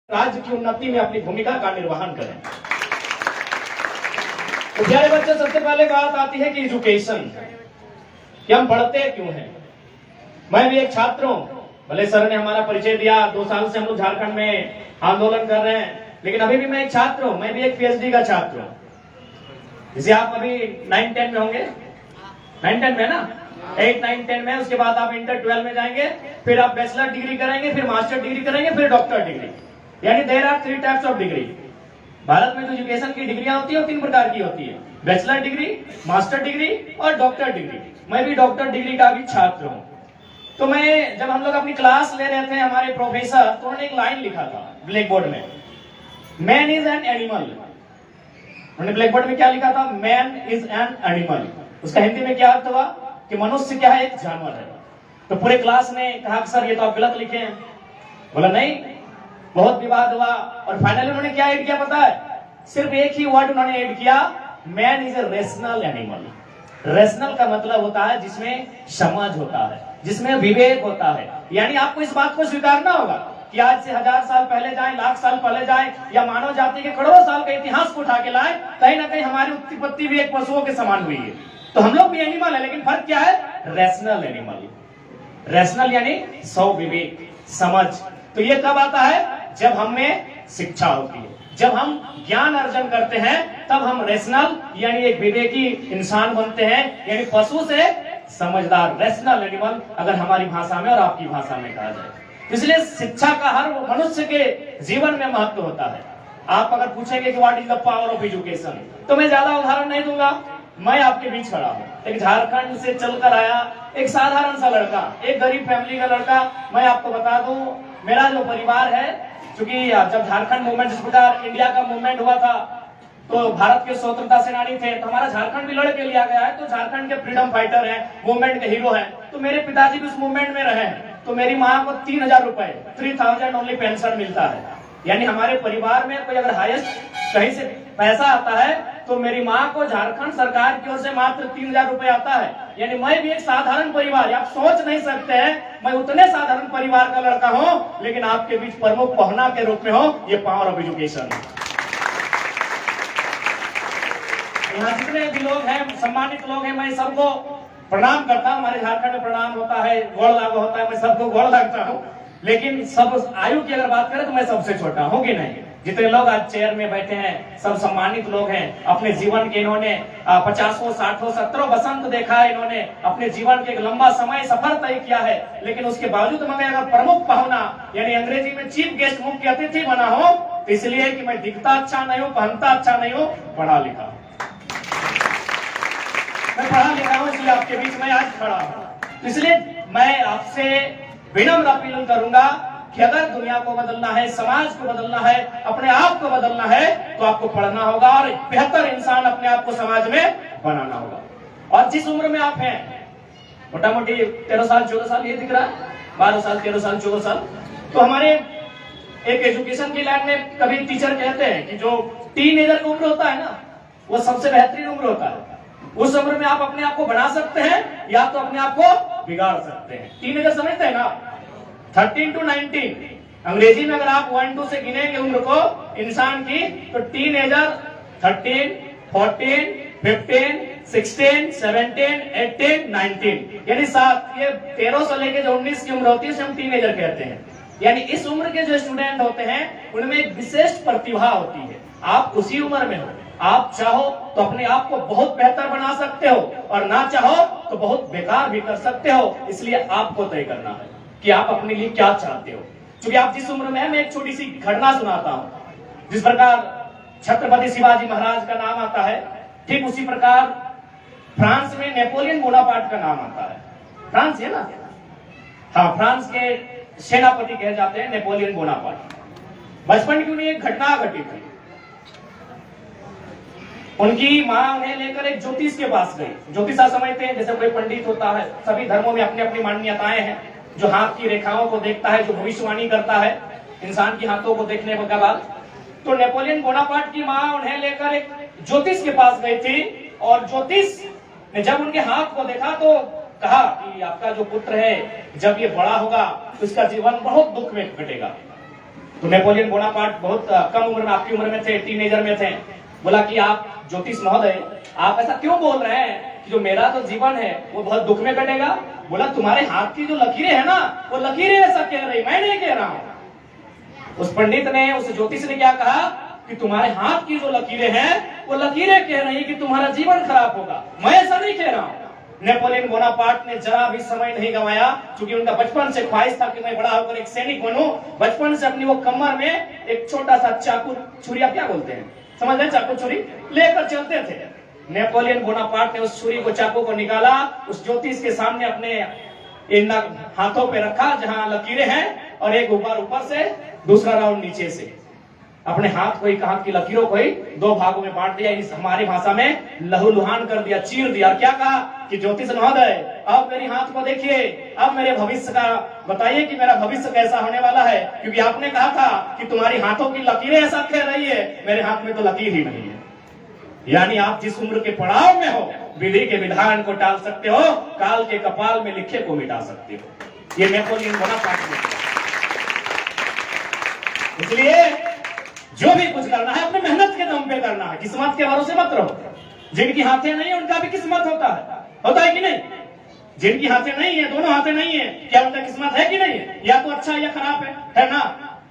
राज्य की उन्नति में अपनी भूमिका का निर्वहन करें। तो प्यारे बच्चे, सबसे पहले बात आती है कि एजुकेशन, कि हम पढ़ते क्यों हैं। मैं भी एक छात्र हूं, भले सर ने हमारा परिचय दिया, 2 साल से हम लोग झारखंड में आंदोलन कर रहे हैं, लेकिन अभी भी मैं एक छात्र हूं, मैं भी एक पीएचडी का छात्र हूं। जिसे आप अभी 9-10 में होंगे, 9-10 में ना, 8-9-10 में, उसके बाद आप इंटर 12 में जाएंगे, फिर आप बैचलर डिग्री करेंगे, फिर मास्टर डिग्री करेंगे, फिर डॉक्टर डिग्री, यानी there are 3 types of degree. Bharat में जो एजुकेशन की डिग्रियां होती है वो 3 प्रकार की होती है, बैचलर डिग्री, मास्टर डिग्री और डॉक्टर डिग्री। मैं भी डॉक्टर डिग्री का भी छात्र हूं। तो मैं जब हम लोग अपनी क्लास ले रहे थे, हमारे प्रोफेसर, तो उन्होंने एक लाइन लिखा था ब्लैक बोर्ड में, मैन इज एन एनिमल। उन्होंने ब्लैक बोर्ड में क्या लिखा था? Man is an animal. उसका हिंदी में क्या अर्थ हुआ कि मनुष्य क्या है? एक जानवर है। तो पूरे क्लास ने कहा सर ये तो आप गलत लिखे हैं। बोला नहीं, बहुत विवाद हुआ और फाइनली उन्होंने क्या ऐड किया पता है? सिर्फ एक ही वर्ड उन्होंने ऐड किया, man is a rational animal. Rational का मतलब होता है जिसमें समझ होता है, जिसमें विवेक होता है। यानी आपको इस बात को स्वीकारना होगा कि आज से 1000 साल पहले जाए, लाख साल पहले जाए, या मानव जाति के करोड़ों साल के इतिहास को उठा के लाए, कहीं ना कहीं हमारी उत्पत्ति भी एक पशुओं के समान हुई है। तो हम लोग भी एनिमल है, लेकिन फर्क क्या है? Rational animal. रेशनल यानी विवेक, समझ। तो ये कब आता है? जब हम में शिक्षा होती है, जब हम ज्ञान अर्जन करते हैं, तब हम रेशनल यानी एक विवेकी इंसान बनते हैं, यानी पशु से समझदार, रेशनल एनिमल, अगर हमारी भाषा में और आपकी भाषा में कहा जाए। इसलिए शिक्षा का हर मनुष्य के जीवन में महत्व होता है। आप अगर पूछेंगे कि what is the power of education, तो मैं ज्यादा उदाहरण नहीं दूंगा। मैं आपके बीच खड़ा हूँ, एक झारखंड से चलकर आया एक साधारण सा लड़का, एक गरीब फैमिली का लड़का। मैं आपको बता दूं, मेरा जो परिवार है, क्योंकि जब झारखंड मूवमेंट, जिस प्रकार इंडिया का मूवमेंट हुआ था, तो भारत के स्वतंत्रता सेनानी थे, तो हमारा झारखंड भी लड़ के लिया गया है। तो झारखंड के फ्रीडम फाइटर हैं, मूवमेंट के हीरो हैं। तो मेरे पिताजी भी उस मूवमेंट में रहे हैं। तो मेरी माँ को 3000 रुपए, 3000 ओनली पेंशन मिलता है। यानी हमारे परिवार में कोई अगर हाईएस्ट कहीं से पैसा आता है, तो मेरी माँ को झारखंड सरकार की ओर से मात्र 3000 रुपए आता है। यानी मैं भी एक साधारण परिवार, आप सोच नहीं सकते हैं मैं उतने साधारण परिवार का लड़का हूं, लेकिन आपके बीच प्रमुख पहना के रूप में हो। ये पावर ऑफ एजुकेशन। यहाँ जितने भी लोग हैं, सम्मानित लोग हैं, मैं सबको प्रणाम करता हूँ। हमारे झारखंड में प्रणाम होता है, गोड़ लागू होता है, मैं सबको गोड़ लगता हूँ। लेकिन सब आयु की अगर बात करें तो मैं सबसे छोटा हूँ कि नहीं? जितने लोग आज चेयर में बैठे हैं सब सम्मानित लोग हैं। अपने जीवन के इन्होंने 50, 60, 70 बसंत देखा है, इन्होंने अपने जीवन के एक लंबा समय सफर तय किया है। लेकिन उसके बावजूद मैं अगर प्रमुख पहुना यानी अंग्रेजी में चीफ गेस्ट, मुख्य अतिथि बना हो, तो इसलिए कि मैं दिखता अच्छा नहीं हूँ, पहनता अच्छा नहीं हूँ, पढ़ा लिखा। मैं पढ़ा लिखा हूँ, इसलिए आपके बीच में आज खड़ा हूँ। इसलिए मैं आपसे विनम्र अपील करूंगा कि अगर दुनिया को बदलना है, समाज को बदलना है, अपने आप को बदलना है, तो आपको पढ़ना होगा और बेहतर इंसान अपने आप को समाज में बनाना होगा। और जिस उम्र में आप हैं, मोटा मोटी 13 साल 14 साल, ये दिख रहा है 12 साल 13 साल 14 साल, तो हमारे एक एजुकेशन की लाइन में कभी टीचर कहते हैं कि जो टीनेजर का उम्र होता है ना, वो सबसे बेहतरीन उम्र होता है। उस उम्र में आप अपने आप को बना सकते हैं या तो अपने आप को बिगाड़ सकते हैं। टीनेजर समझते हैं ना, 13 to 19, अंग्रेजी में अगर आप 1-2 से गिनेंगे उम्र को इंसान की, तो टीनेजर 13, 14, 15, 16, 17, 18, 19, यानी 7, ये 13 से लेके जो 19 की उम्र होती है उसे हम टीनेजर कहते हैं। यानी इस उम्र के जो स्टूडेंट होते हैं उनमें एक विशेष प्रतिभा होती है। आप उसी उम्र में हो, आप चाहो तो अपने आप को बहुत बेहतर बना सकते हो और ना चाहो तो बहुत बेकार भी कर सकते हो। इसलिए आपको तय करना है कि आप अपने लिए क्या चाहते हो। क्योंकि आप जिस उम्र में हैं, मैं एक छोटी सी घटना सुनाता हूं। जिस प्रकार छत्रपति शिवाजी महाराज का नाम आता है, ठीक उसी प्रकार फ्रांस में नेपोलियन बोनापार्ट का नाम आता है। फ्रांस है ना? हाँ, फ्रांस के सेनापति कहे जाते हैं नेपोलियन बोनापार्ट। बचपन की उन्हें एक घटना घटी थी। उनकी माँ उन्हें लेकर एक ज्योतिष के पास गई। ज्योतिष आप समझते हैं, जैसे कोई पंडित होता है, सभी धर्मों में अपनी अपनी मान्यताएं हैं, जो हाथ की रेखाओं को देखता है, जो भविष्यवाणी करता है इंसान की हाथों को देखने के बाद। तो नेपोलियन बोनापार्ट की माँ उन्हें लेकर एक ज्योतिष के पास गई थी, और ज्योतिष ने जब उनके हाथ को देखा तो कहा कि आपका जो पुत्र है जब ये बड़ा होगा तो इसका जीवन बहुत दुख में कटेगा। तो नेपोलियन बोनापार्ट बहुत कम उम्र में, आपकी उम्र में थे, टीनेजर में थे। बोला कि आप ज्योतिष महोदय, आप ऐसा क्यों बोल रहे हैं कि जो मेरा तो जीवन है वो बहुत दुख में कटेगा? बोला तुम्हारे हाथ की जो लकीरें है ना, वो लकीरें ऐसा कह रही, मैं नहीं कह रहा हूं। उस पंडित ने, उस ज्योतिष ने क्या कहा कि तुम्हारे हाथ की जो लकीरें हैं वो लकीरें कह रही कि तुम्हारा जीवन खराब होगा, मैं ऐसा नहीं कह रहा हूं। नेपोलियन बोनापार्ट ने जरा भी समय नहीं गंवाया, क्योंकि उनका बचपन से ख्वाहिश था कि मैं बड़ा होकर एक सैनिक बनूं। बचपन से अपनी वो कमर में एक छोटा सा चाकू छुरी, आप क्या बोलते हैं, समझ रहे, चाकू छुरी लेकर चलते थे। नेपोलियन बोनापार्ट ने उस छुरी को, चाकू को निकाला, उस ज्योतिष के सामने अपने इन हाथों पे रखा जहां लकीरें हैं, और एक ऊपर से, दूसरा राउंड नीचे से। अपने हाथ को ही, हाथ की लकीरों को ही दो भागों में बांट दिया, इस हमारी भाषा में लहूलुहान कर दिया, चीर दिया। और क्या कहा कि ज्योतिष महोदय, अब मेरी हाथ को देखिए, अब मेरे भविष्य का बताइए कि मेरा भविष्य कैसा होने वाला है, क्योंकि आपने कहा था कि तुम्हारी हाथों की लकीरें ऐसा कह रही है, मेरे हाथ में तो लकीर ही नहीं है। यानी आप जिस उम्र के पड़ाव में हो, विधि के विधान को टाल सकते हो, काल के कपाल में लिखे को मिटा सकते हो। ये नेपोलियन बोनापार्ट ने। इसलिए जो भी कुछ करना है अपने मेहनत के दम पे करना है, किस्मत के भरोसे मत रहो। जिनकी हाथें नहीं है उनका भी किस्मत होता है कि नहीं? जिनकी हाथें नहीं है, दोनों हाथें नहीं है, क्या उनका किस्मत है कि नहीं है? या तो अच्छा या खराब है ना?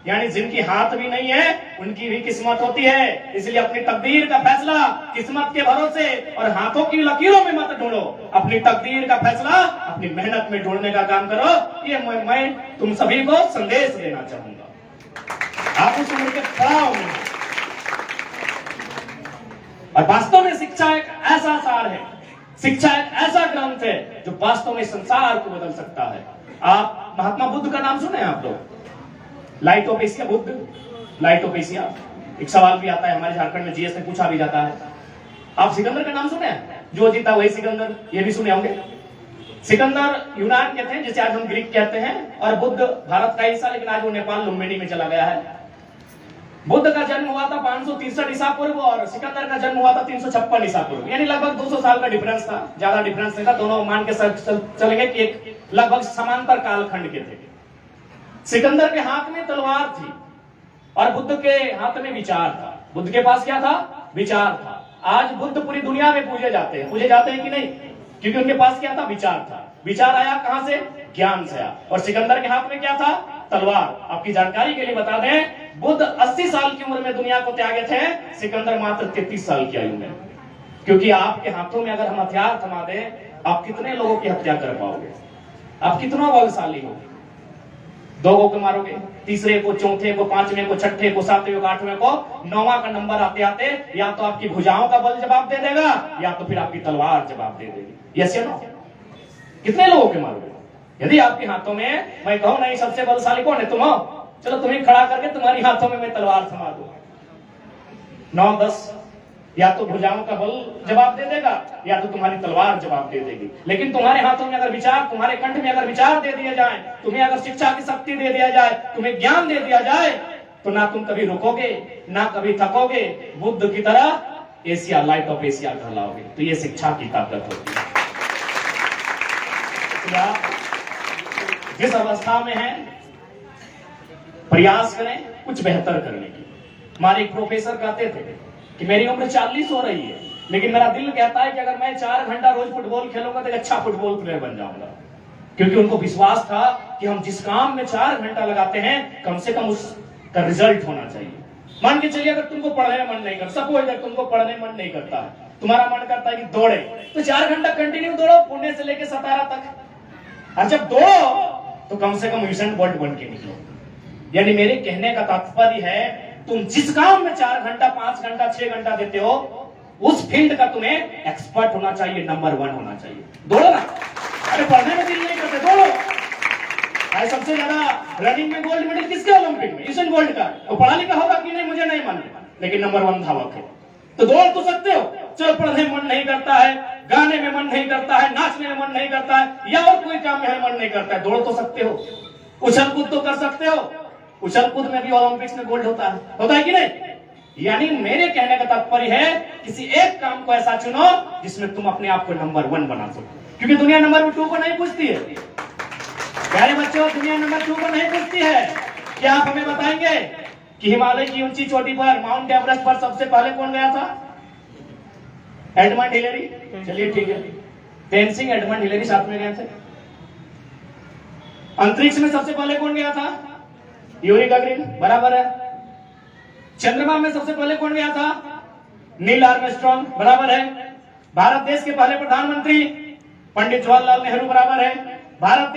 यानी जिनकी हाथ भी नहीं है उनकी भी किस्मत होती है। इसलिए अपनी तकदीर का फैसला किस्मत के भरोसे और हाथों की लकीरों में मत ढूंढो, अपनी तकदीर का फैसला अपनी मेहनत में ढूंढने का काम करो। ये मैं तुम सभी को संदेश देना चाहूंगा। आप उस उम्र के पड़ाव में, और वास्तव में शिक्षा एक ऐसा सार है, शिक्षा एक ऐसा ग्रंथ है जो वास्तव में संसार को बदल सकता है। आप महात्मा बुद्ध का नाम सुने आप लोग? लाइटोपेसिया बुद्ध, लाइटोपेसिया एक सवाल भी आता है हमारे झारखंड में, जीएस में पूछा भी जाता है। आप सिकंदर का नाम सुने? जो जीता वही सिकंदर, ये भी सुने होंगे। सिकंदर यूनान के थे, जिसे आज हम ग्रीक कहते हैं, और बुद्ध भारत का हिस्सा, लेकिन आज वो नेपाल लुम्बिनी में चला गया है। बुद्ध का जन्म हुआ था 563 ईसा पूर्व और सिकंदर का जन्म हुआ था 356 ईसा पूर्व, यानी लगभग 200 साल का डिफरेंस था, ज्यादा डिफरेंस नहीं था। दोनों मान के चलेंगे कि एक लगभग समांतर कालखंड के थे। सिकंदर के हाथ में तलवार थी और बुद्ध के हाथ में विचार था। बुद्ध के पास क्या था? विचार था। आज बुद्ध पूरी दुनिया में पूजे जाते हैं कि नहीं? क्योंकि उनके पास क्या था? विचार था। विचार आया कहां से? ज्ञान से आया। और सिकंदर के हाथ में क्या था? तलवार। आपकी जानकारी के लिए बता दें, बुद्ध 80 साल की उम्र में दुनिया को त्यागे थे, सिकंदर मात्र 33 साल की आयु में। क्योंकि आपके हाथों में अगर हम हथियार थमा दें, आप कितने लोगों की हत्या कर पाओगे? आप कितना बलशाली हो? 2 को मारोगे, तीसरे को, चौथे को, पांचवें को, छठे को, सातवें को, आठवें को, 9वां का नंबर आते आते या तो आपकी भुजाओं का बल जवाब दे देगा या तो फिर आपकी तलवार जवाब दे देगी। यस या नो? कितने लोगों के मारोगे? यदि आपके हाथों में, मैं कहूं नहीं सबसे बलशाली कौन है? तुम हो, चलो तुम्हें खड़ा करके तुम्हारी हाथों में मैं तलवार थमा दूं, 9-10 या तो भुजाओं का बल जवाब दे देगा या तो तुम्हारी तलवार जवाब दे देगी। लेकिन तुम्हारे हाथों में अगर विचार, तुम्हारे कंठ में अगर विचार दे दिया जाए, तुम्हें अगर शिक्षा की शक्ति दे दिया जाए, तुम्हें ज्ञान दे दिया जाए, तो ना तुम कभी रुकोगे ना कभी थकोगे, बुद्ध की तरह एशिया, लाइट ऑफ एशिया कहलाओगे। तो ये शिक्षा की ताकत होती है। जिस अवस्था में है प्रयास करें कुछ बेहतर करने की। हमारे एक प्रोफेसर कहते थे कि मेरी उम्र 40 हो रही है, लेकिन मेरा दिल कहता है कि अगर मैं 4 घंटा रोज फुटबॉल खेलूंगा तो एक अच्छा फुटबॉल प्लेयर बन जाऊंगा। क्योंकि उनको विश्वास था कि हम जिस काम में 4 घंटा लगाते हैं, कम से कम उसका रिजल्ट होना चाहिए। मान के चलिए अगर तुमको पढ़ने में मन नहीं करता, सपोज दैट तुमको पढ़ने में मन नहीं करता है, तुम्हारा मन करता है कि दौड़े, तो 4 घंटा कंटिन्यू दौड़ो, पुणे से लेकर सतारा तक। और जब दौड़ो तो कम से कम यूसेन बोल्ट बन के निकलो। यानी मेरे कहने का तात्पर्य है, तुम जिस काम में 4 घंटा, 5 घंटा, 6 घंटा देते हो, उस फील्ड का तुम्हें एक्सपर्ट होना चाहिए, नंबर 1 होना चाहिए। दौड़ो ना। अरे पढ़ने में दिल नहीं करते, दौड़ो। सबसे ज्यादा रनिंग में गोल्ड मेडल किसके? ओलंपिक में यूसेन बोल्ट का। वो पढ़ा लिखा होगा कि नहीं मुझे नहीं मालूम, लेकिन नंबर 1 धावक है। तो दौड़ तो सकते हो। चलो पढ़ने में मन नहीं करता है, गाने में मन नहीं करता है, नाचने में मन नहीं करता है, या और कोई काम में मन नहीं करता है, दौड़ तो सकते हो। उछल कूद तो कर सकते हो। उछल कूद में भी ओलंपिक्स में गोल्ड होता है कि नहीं? यानी मेरे कहने का तात्पर्य है, किसी एक काम को ऐसा चुनो जिसमें तुम अपने आप को नंबर 1 बना सको। क्योंकि दुनिया नंबर 2 को नहीं पूछती है प्यारे बच्चों, दुनिया नंबर 2 को नहीं पूछती है। क्या आप हमें बताएंगे कि हिमालय की ऊंची चोटी पर माउंट एवरेस्ट पर सबसे पहले कौन गया था? Edmund Hillary. चलिए ठीक है, तेनसिंग एडमंड हिलेरी साथ में गए थे। अंतरिक्ष में सबसे पहले कौन गया था? यूरी गगरिन, बराबर है। चंद्रमा में सबसे पहले कौन गया था? नील आर्मस्ट्रॉन्ग, बराबर है। भारत देश के पहले प्रधानमंत्री पंडित जवाहरलाल नेहरू, बराबर है। भारत देश